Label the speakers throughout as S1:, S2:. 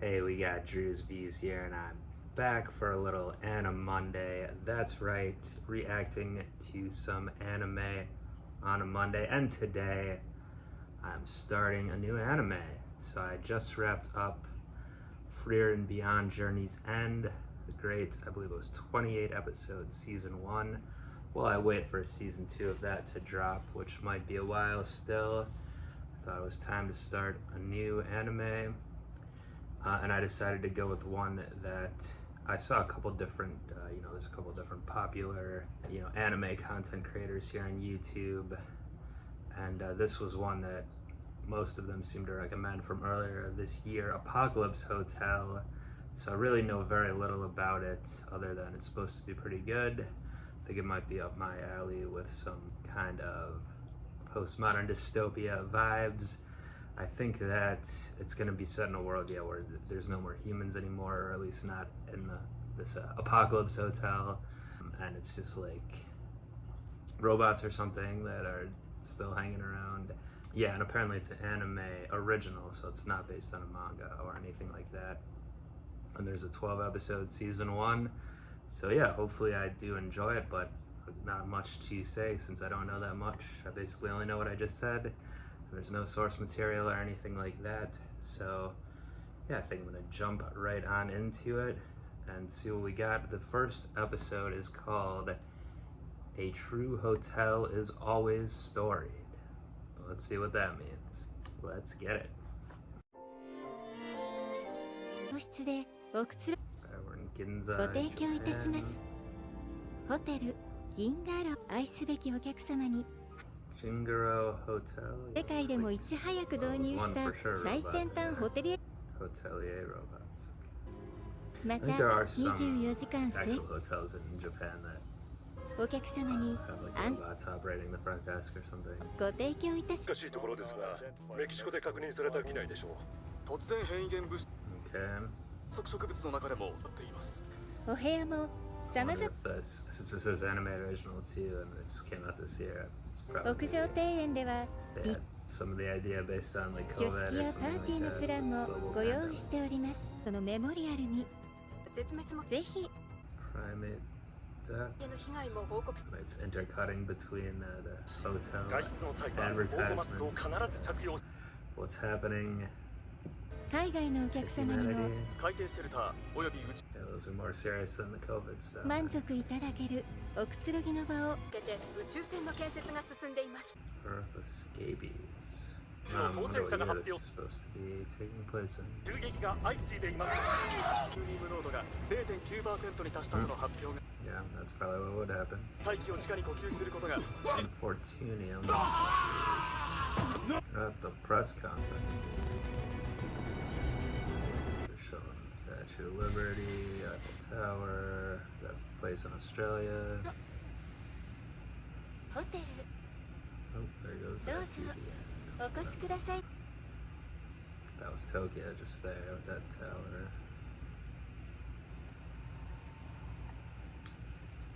S1: Hey, we got Drewz Viewz here, and I'm back for a little Anime Monday. That's right, reacting to some anime on a Monday, and today I'm starting a new anime. So I just wrapped up Freer and Beyond Journey's End, the great, I believe it was 28 episodes, season 1. While I wait for season 2 of that to drop, which might be a while still, I thought it was time to start a new anime. And I decided to go with one that I saw a couple different, there's a couple different popular, anime content creators here on YouTube. And this was one that most of them seem to recommend from earlier this year, Apocalypse Hotel. So I really know very little about it other than it's supposed to be pretty good. I think it might be up my alley with some kind of postmodern dystopia vibes. I think that it's going to be set in a world, where there's no more humans anymore, or at least not in this Apocalypse Hotel, and it's just like robots or something that are still hanging around. Yeah, and apparently it's an anime original, so it's not based on a manga or anything like that. And there's a 12-episode season 1, so yeah, hopefully I do enjoy it, but not much to say since I don't know that much. I basically only know what I just said. There's no source material or anything like that, so yeah, I think I'm gonna jump right on into it and see what we got. The first episode is called A True Hotel is Always Storied. Let's see what that means. Let's get it. Alright, we're in Ginza, Japan. Jingaro Hotel. Hotelier robots. I think there are some actual hotels in Japan that have like robots operating the front desk or something. Okay. Since this is anime original too, and it just came out this year, it's probably they had some of the idea based on like COVID or something like that. Primate death. Nice intercutting between the hotel advertisement. What's happening? Humanity. Yeah, those are more serious than the COVID stuff. Earth escapees. I wonder what year this is supposed to be taking place in. Yeah, that's probably what would happen. Infortunium. At the press conference. They're showing Statue of Liberty, Eiffel Tower, that place in Australia. Oh, there goes that TV. That was Tokyo just there with that tower.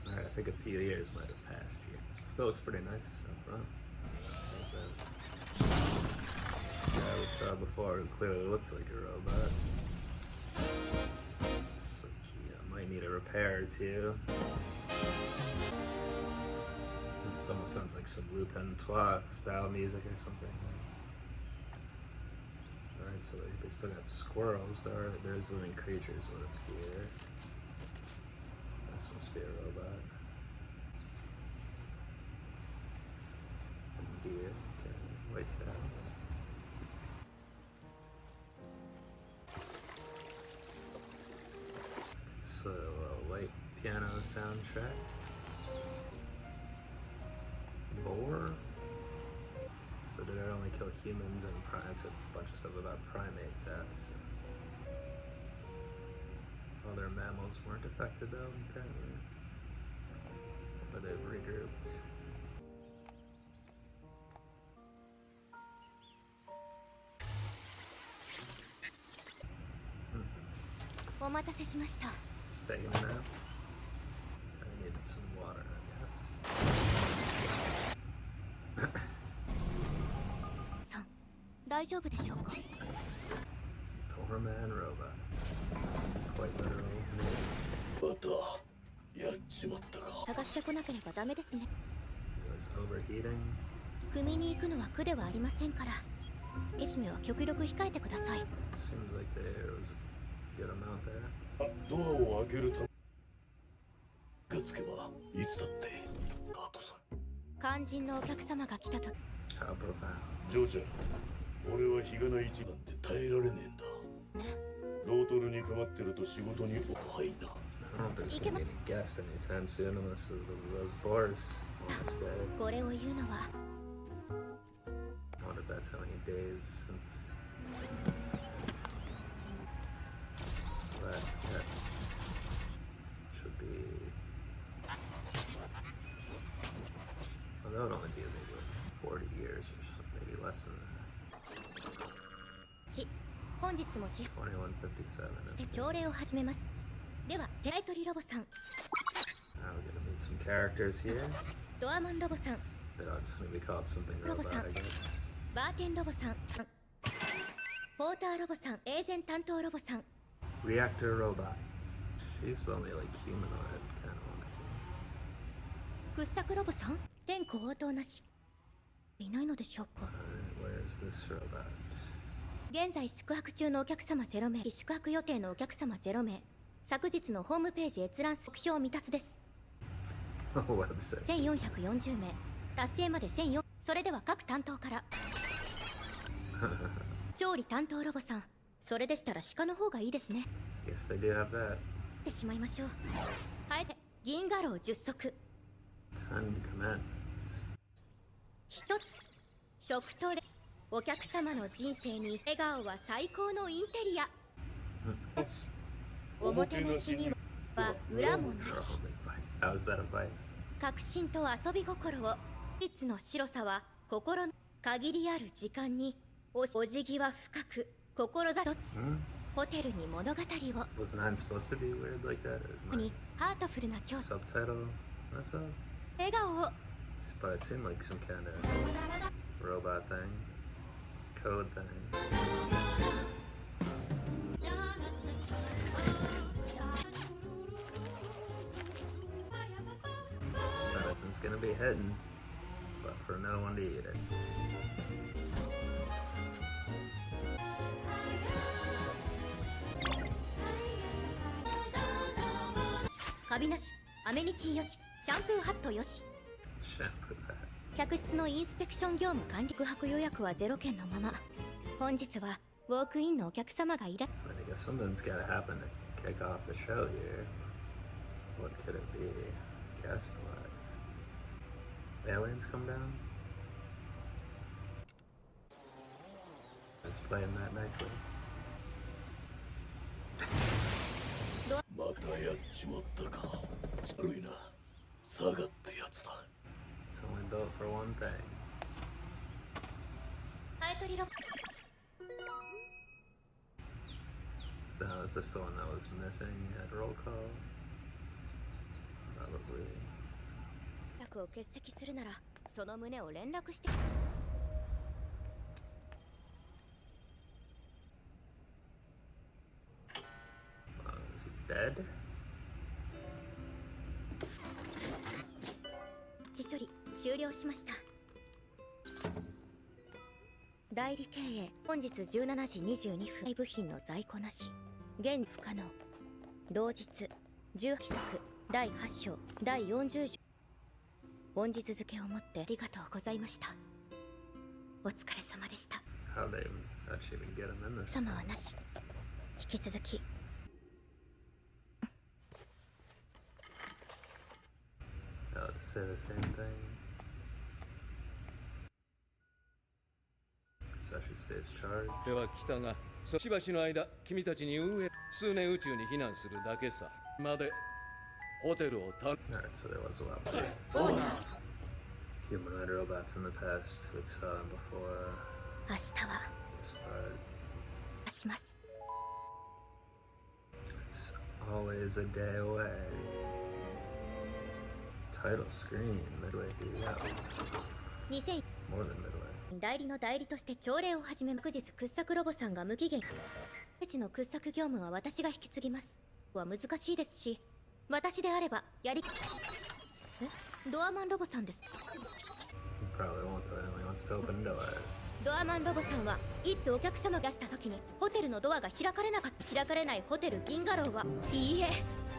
S1: Alright, I think a few years might have passed here. Still looks pretty nice up front. The guy we saw before who clearly looked like a robot. Looks like he might need a repair or two. It almost sounds like some Lupin Trois style music or something. Alright, so they still got squirrels. There's living creatures would appear. This must be a robot. Deer, okay. White tails. So a light piano soundtrack. Boar. So did it only kill humans and it's a bunch of stuff about primate deaths. Other mammals weren't affected though, apparently. Or they've regrouped. Just taking a nap. I needed some water, I guess. Superman robot. Quite literal.
S2: またやっちまったか。
S3: 探してこなければダメですね。
S1: So it's overheating.
S3: 組に行くのは苦ではありませんから、消し目は極力控えてください。
S1: Seems like the air was a good amount there.
S2: ドアを開けるためがつけばいつだってカートさん。
S3: 肝心のお客様が来たと。
S1: How profound.
S2: ジョーちゃん、俺は日がない一なんて耐えられねえんだ。
S3: ね、
S2: ロートルにかまってると仕事に入んな。
S1: I don't think there's gonna be any guests anytime soon unless those boars want to stay.
S3: これを言うのは
S1: I wonder if that's how many days since last test. Should be. Well, that would only be maybe like 40 years or so, maybe less than that.
S3: 本日もし
S1: 2157.
S3: して朝礼を始めます。ではテライトリロボさん、
S1: Now we're gonna meet some characters here.
S3: ドアマンロボさん、
S1: They're all just gonna be called something robot, I guess.
S3: バーテンロボさん、ポーターロボさん、エーゼン担当ロボさん、
S1: Reactor robot. She's the only like humanoid kind of one.
S3: 掘削ロボさん、天候応答なし。いないのでしょうか。
S1: Where's this robot?
S3: 現在宿泊中のお客様0名、宿泊予定のお客様0名。昨日のホームページ閲覧目標未達です。
S1: Website.
S3: 1440名、達成まで1004。それでは各担当から。調理担当ロボさん、それでしたら鹿の方がいいですね。
S1: Guess they do have that.
S3: ってしまいましょう。あえて銀河楼10足。
S1: 10 commandments.
S3: 一つ、食トレ。お客様の人生に笑顔は最高のインテリア。おもてなしには裏もなし。
S1: How is that advice?
S3: 革新と遊び心を。いつの白さは心の限りある時間にお辞儀は深く志一つ。ホテルに物語を。
S1: Was 9 supposed to be weird like that? Or
S3: にハートフルな今日
S1: subtitle? That's up.
S3: 笑顔を。
S1: But it seemed like some kind of robot thing. Code thing. Medicine's gonna be hidden, but for no one to eat it.
S3: カビなし、アメニティよし、シャンプーハットよし。
S1: Shampoo that.
S3: 客室のインスペクション業務管理。宿泊予約は0件のまま。本日はウォークインのお客様がいら。
S1: I guess something's gotta happen to kick off the show here. What could it be? Cast wise. Aliens come down? Just playing that nicely.
S2: またやっちまったか。悪いな。サガってやつだ。
S1: It's only built for one thing.
S3: ハエトリロ。
S1: So is this the one that was missing at roll call? Probably.
S3: 客を欠席するならその旨を連絡して。
S1: Is he dead?
S3: 地処理終了しました。代理経営。本日17時22分。部品の在庫なし。現不可能。同日10規則第8章第40条。本日付をもってありがとうございました。お疲れ様でした。
S1: How they actually even get him in this?
S3: 様はなし。引き続き。
S1: Oh, to say the same thing. So she stays charged.
S4: では北がしばしの間君たちに運営数年宇宙に避難するだけさ。までホテルをた
S1: Alright, so there was a lot more
S3: オーナー。
S1: humanoid robots in the past. We saw them before
S3: 明日は
S1: the start.
S3: します。
S1: It's always a day away. Title screen midway through. Yeah,
S3: 2000
S1: more than midway.
S3: 代理の代理として朝礼を始め。昨日掘削ロボさんが無期限。ペチの掘削業務は私が引き継ぎます。は難しいですし、私であればやり。ドアマンロボさんです。
S1: He probably won't though. He only wants to open doors.
S3: ドアマンロボさんはいつお客様がした時にホテルのドアが開かれなかった。開かれないホテル銀河楼は、いいえ、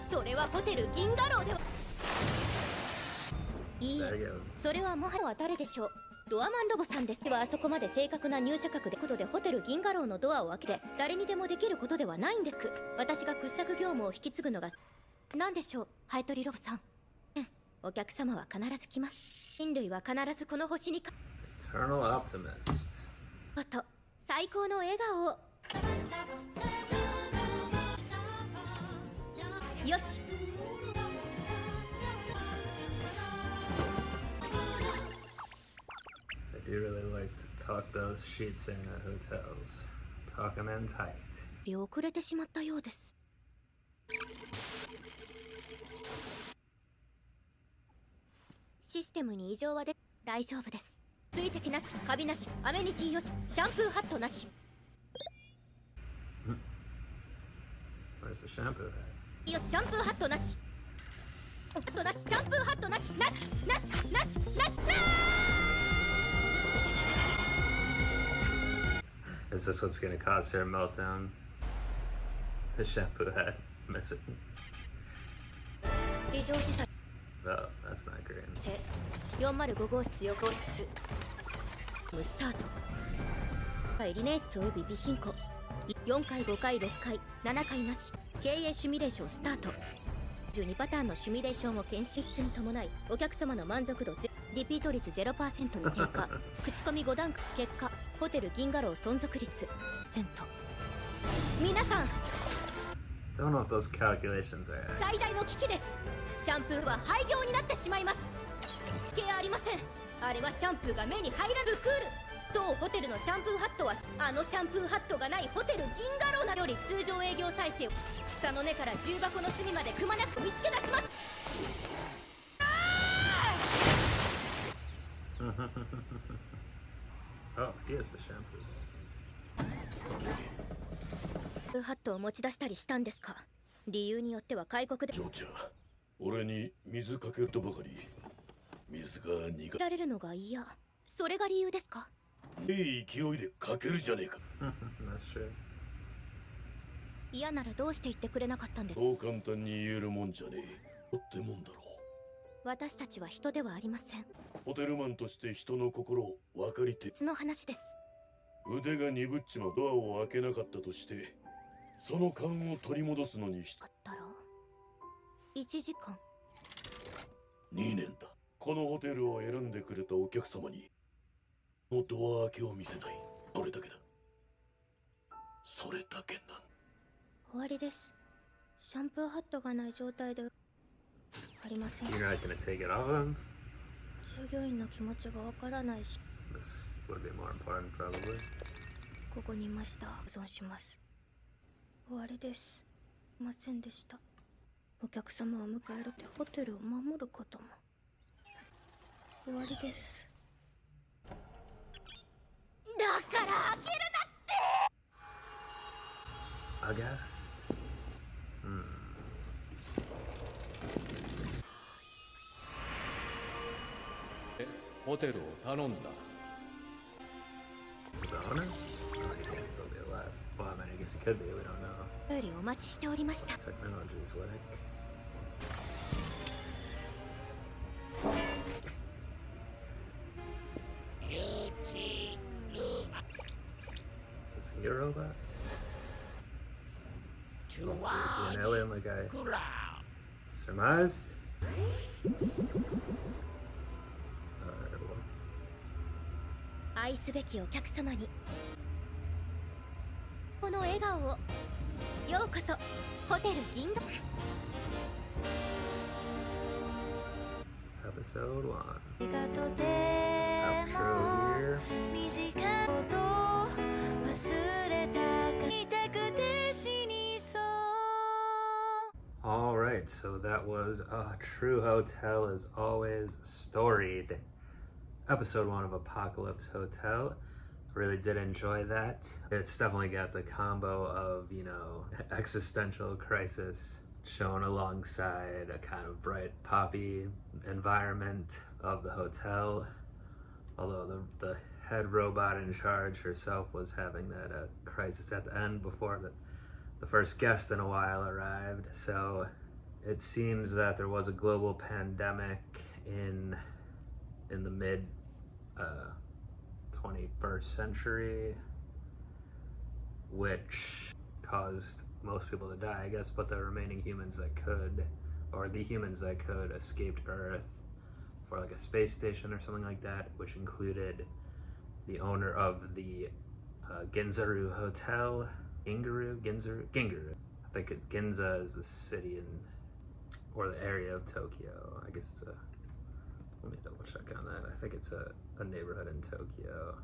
S3: それはホテル銀河楼では。いいえ、それはもはや誰でしょう。ドアマンロボさんです。はあそこまで正確な入射角でことでホテル銀河楼のドアを開けて誰にでもできることではないんです。私が掘削業務を引き継ぐのが何でしょう、ハエトリロボさん。お客様は必ず来ます。人類は必ずこの星に
S1: Eternal Optimist.
S3: あと最高の笑顔を。よし。
S1: I do really like to talk those sheets in hotels. Talk them in tight.
S3: 遅れてしまったようです。システムに異常はで大丈夫です。水滴なし、カビなし、アメニティよし、シャンプーハットなし。
S1: Where's the shampoo head?
S3: よし、シャンプーハットなし。ハットなし、シャンプーハットなし、なし、なし、なし、なし、
S1: Is this what's gonna cause her meltdown? The shampoo head missing.
S3: 異常事態。
S1: Oh, that's not green.
S3: 405号室横室スタート。リネー室および備品庫。4回5回6回7回なし。経営シミュレーションスタート。12パターンのシミュレーションを検出に伴いお客様の満足度リピート率 0% に低下。口コミ5段階。結果ホテル銀河楼存続率セント。皆さん
S1: Don't know what those calculations are.
S3: 最大の危機です。シャンプーは廃業になってしまいます。危険ありません。あれはシャンプーが目に入らずクール。当ホテルのシャンプーハットはあのシャンプーハットがないホテル銀河楼なより通常営業体制を草の根から重箱の隅までくまなく見つけ出します。
S1: Oh, here's the shampoo.
S3: ハットを持ち出したりしたんですか。理由によっては開国で
S2: ジョーちゃん、俺に水かけるとばかり水が苦
S3: られるのが嫌。それが理由ですか。
S2: いい勢いでかけるじゃねえか。
S1: That's true.
S3: 嫌ならどうして言ってくれなかったんですか。
S2: そう簡単に言えるもんじゃねえってもんだろ
S3: 私たちは人ではありません。
S2: う。ホテルマンとして人の心を分かりて
S3: 別の話です。
S2: 腕が鈍っちまう。ドアを開けなかったとしてその勘を取り戻すのに
S3: あったら1時間。
S2: 2年だ。このホテルを選んでくれたお客様にのドア開けを見せたい。それだけだ。それだけなん。
S3: 終わりです。シャンプーハットがない状態でありません。
S1: You're not gonna take it off him?
S3: 従業員の気持ちがわからないし
S1: This would be more important, probably.
S3: ここにいました。保存します。終わりです。いませんでした。お客様を迎えるってホテルを守ることも終わりです。だから開けるなって。
S1: I guess.
S4: ホテルを頼んだ。
S1: Is it the owner? Oh, he can't still be alive. Well, I mean, I guess he could be. We don't know.
S3: よりお待ちしておりました。
S1: Technology's like. Is he a robot? Oh, is he an alien like I surmised? Alright, well.
S3: 愛すべきお客様にこの笑顔を。ようこそホテル銀河。
S1: Episode 1.
S5: がとて
S1: Outro here.
S5: 短いこと忘れたか見たくて死にそう。
S1: Alright, so that was a true hotel as always, Storied. Episode 1 of Apocalypse Hotel. Really did enjoy that. It's definitely got the combo of, you know, existential crisis shown alongside a kind of bright poppy environment of the hotel. Although the head robot in charge herself was having that crisis at the end before the first guest in a while arrived. So it seems that there was a global pandemic in the mid 21st century, which caused most people to die, I guess, but the remaining humans that could, or the humans that could, escaped Earth for like a space station or something like that, which included the owner of the Ginzaru Hotel. Ginzaru? I think Ginza is the city or the area of Tokyo. I guess it's let me double check on that. I think it's a neighborhood in Tokyo.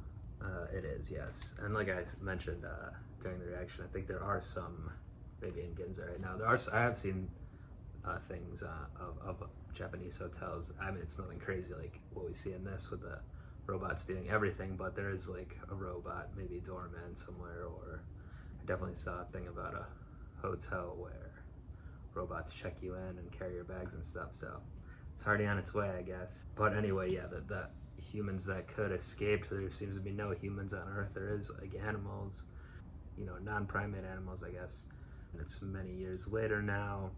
S1: It is, yes. And like I mentioned during the reaction, I think there are some, maybe in Ginza right now, I have seen things of Japanese hotels. I mean, it's nothing crazy like what we see in this with the robots doing everything, but there is like a robot, maybe a doorman somewhere, or I definitely saw a thing about a hotel where robots check you in and carry your bags and stuff, so it's already on its way, I guess. But anyway, yeah, the humans that could escape, there seems to be no humans on Earth. There is like animals, you know, non-primate animals, I guess. And it's many years later now.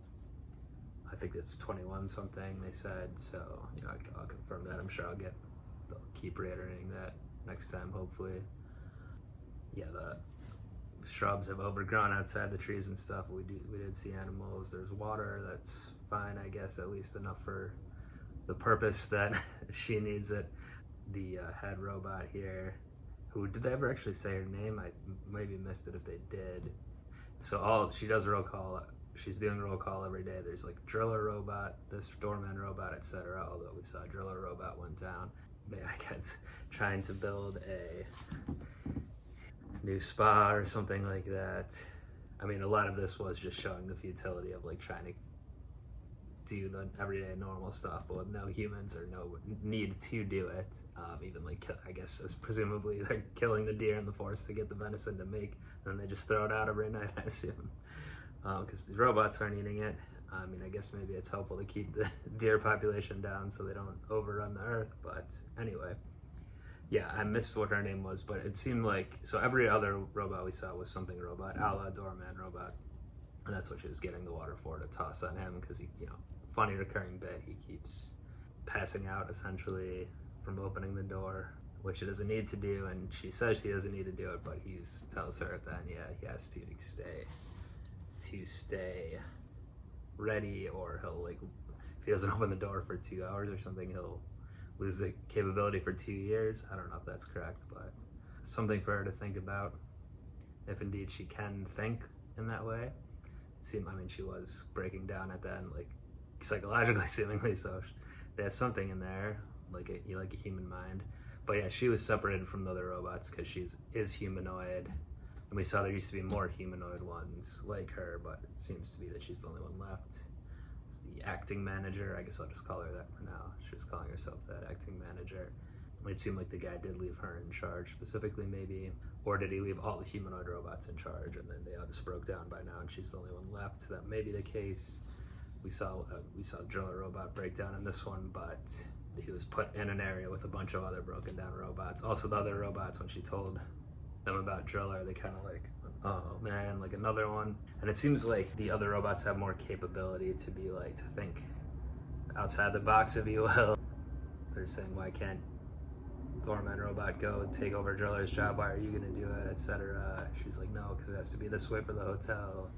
S1: I think it's 21 something they said, so you know, I'll confirm that. I'm sure they'll keep reiterating that next time, hopefully. Yeah, the shrubs have overgrown outside the trees and stuff. We did see animals. There's water. That's fine, I guess, at least enough for the purpose that she needs it. The head robot here, did they ever actually say her name? I maybe missed it if they did. So she does roll call. She's doing roll call every day. There's like driller robot, this doorman robot, etc. Although we saw driller robot went down. Maybe I guess trying to build a new spa or something like that. I mean, a lot of this was just showing the futility of like trying to do the everyday normal stuff, but with no humans or no need to do it. Even like, I guess, as presumably they're killing the deer in the forest to get the venison to make, and then they just throw it out every night, I assume, because the robots aren't eating it. I mean, I guess maybe it's helpful to keep the deer population down so they don't overrun the earth, but anyway. Yeah, I missed what her name was, but it seemed like, so every other robot we saw was something robot, a la doorman robot, and that's what she was getting the water for, to toss on him, because he, you know, funny recurring bit, he keeps passing out essentially from opening the door, which he doesn't need to do, and she says she doesn't need to do it, but he tells her then, yeah, he has to stay ready, or he'll, like, if he doesn't open the door for 2 hours or something, he'll lose the capability for 2 years. I don't know if that's correct, but something for her to think about, if indeed she can think in that way. It seemed, I mean, she was breaking down at the end, like psychologically seemingly, so there's something in there, like a human mind. But yeah, she was separated from the other robots because she is humanoid, and we saw there used to be more humanoid ones like her, but it seems to be that she's the only one left. It's the acting manager, I guess I'll just call her that for now. She was calling herself that, acting manager. It seemed like the guy did leave her in charge specifically, maybe, or did he leave all the humanoid robots in charge and then they all just broke down by now and she's the only one left? That may be the case. We saw Driller Robot break down in this one, but he was put in an area with a bunch of other broken down robots. Also, the other robots, when she told them about Driller, they kind of like, oh man, like another one. And it seems like the other robots have more capability to be like, to think outside the box, if you will. They're saying, why can't Doorman Robot go take over Driller's job? Why are you gonna do it, etc. She's like, no, because it has to be this way for the hotel.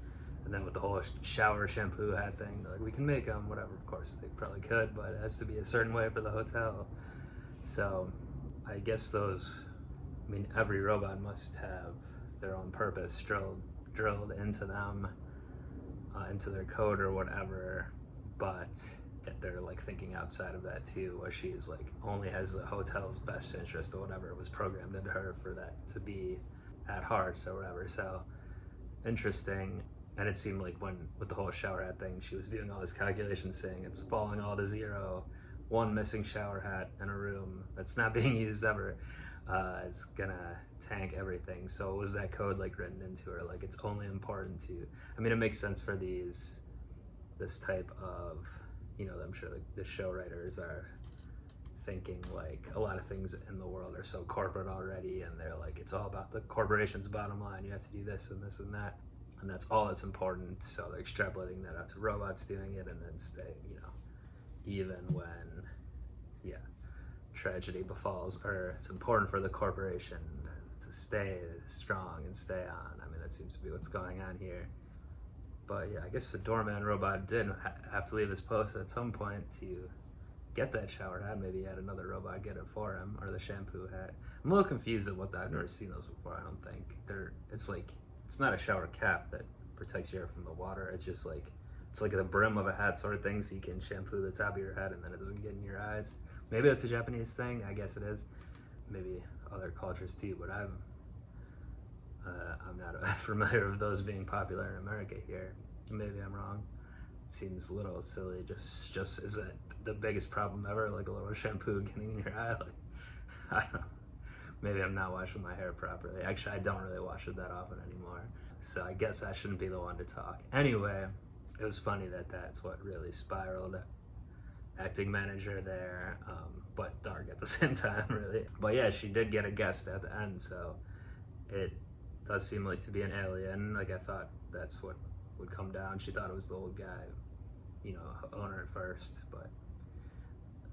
S1: And then with the whole shower shampoo hat thing, they're like, we can make them, whatever. Of course, they probably could, but it has to be a certain way for the hotel. So I guess every robot must have their own purpose drilled into them, into their code or whatever, but they're like thinking outside of that too, where she's like only has the hotel's best interest or whatever was programmed into her for that to be at heart or whatever. So interesting. And it seemed like with the whole shower hat thing, she was doing all this calculation saying it's falling all to zero, one missing shower hat in a room that's not being used ever. is gonna tank everything. So was that code like written into her? Like it's only important to. I mean, it makes sense for this type of, you know, I'm sure like the show writers are thinking like a lot of things in the world are so corporate already, and they're like it's all about the corporation's bottom line. You have to do this and this and that, and that's all that's important. So they're extrapolating that out to robots doing it, and then stay, you know, even when, yeah, tragedy befalls, or it's important for the corporation to stay strong and stay on. I mean, that seems to be what's going on here. But yeah, I guess the doorman robot did have to leave his post at some point to get that shower head. Maybe he had another robot get it for him, or the shampoo head. I'm a little confused at what that. I've never seen those before. I don't think it's like, it's not a shower cap that protects you from the water. It's just like, it's like the brim of a hat sort of thing, so you can shampoo the top of your head and then it doesn't get in your eyes. Maybe that's a Japanese thing. I guess it is. Maybe other cultures too, but I'm not familiar with those being popular in America here. Maybe I'm wrong. It seems a little silly. Just is that the biggest problem ever? Like a little shampoo getting in your eye? Like, I don't know. Maybe I'm not washing my hair properly. Actually, I don't really wash it that often anymore. So I guess I shouldn't be the one to talk. Anyway, it was funny that that's what really spiraled. Acting manager there, but dark at the same time, really. But yeah, she did get a guest at the end, so it does seem like to be an alien. Like I thought that's what would come down. She thought it was the old guy, you know, owner at first, but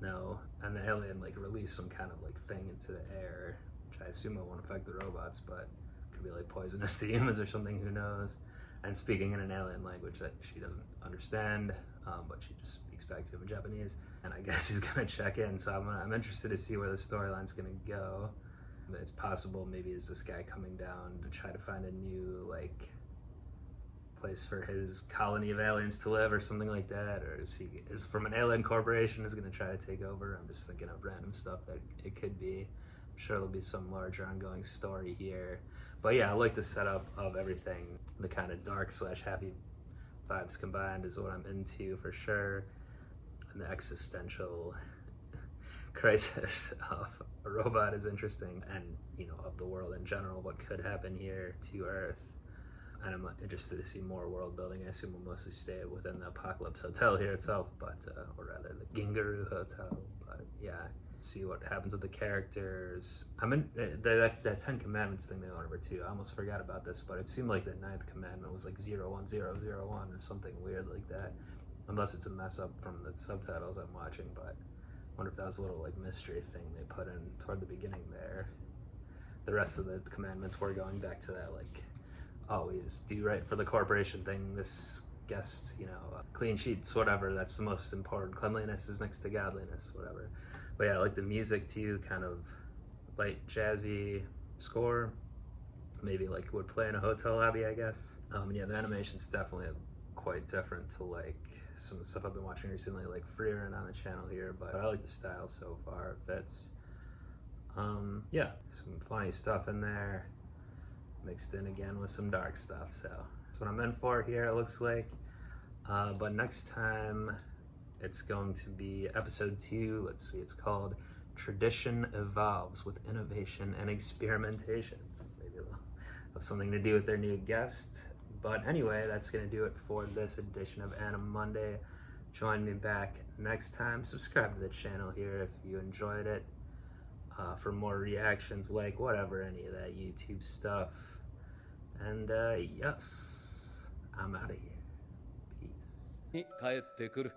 S1: no. And the alien like released some kind of like thing into the air, which I assume it won't affect the robots, but could be like poisonous to humans or something, who knows. And speaking in an alien language that she doesn't understand, but she just speaks back to him in Japanese. And I guess he's gonna check in, so I'm interested to see where the storyline's gonna go. It's possible maybe is this guy coming down to try to find a new like place for his colony of aliens to live or something like that, or is from an alien corporation is gonna try to take over. I'm just thinking of random stuff that it could be. I'm sure there'll be some larger ongoing story here. But yeah, I like the setup of everything. The kind of dark / happy vibes combined is what I'm into for sure. And the existential crisis of a robot is interesting, and you know, of the world in general, what could happen here to Earth. And I'm interested to see more world building. I assume we'll mostly stay within the Apocalypse Hotel here itself, but or rather the Gingaru Hotel. But yeah, see what happens with the characters. I'm in that 10 Commandments thing they went over too. I almost forgot about this, but it seemed like the 9th commandment was like 01001 or something weird like that. Unless it's a mess up from the subtitles I'm watching, but I wonder if that was a little like mystery thing they put in toward the beginning there. The rest of the commandments were going back to that like always do right for the corporation thing. This guest, you know, clean sheets, whatever. That's the most important. Cleanliness is next to godliness, whatever. But yeah, I like the music too, kind of light jazzy score. Maybe like would play in a hotel lobby, I guess. Yeah, the animation's definitely quite different to like some of the stuff I've been watching recently, like Freerin on the channel here, but I like the style so far. It fits. Yeah, some funny stuff in there, mixed in again with some dark stuff, so that's what I'm in for here, it looks like. But next time it's going to be episode 2. Let's see, it's called Tradition Evolves with Innovation and Experimentation. So maybe it'll have something to do with their new guest. But anyway, that's going to do it for this edition of Anime Monday. Join me back next time. Subscribe to the channel here if you enjoyed it. For more reactions, like whatever, any of that YouTube stuff. And yes, I'm out of here. Peace.
S4: に帰ってくる。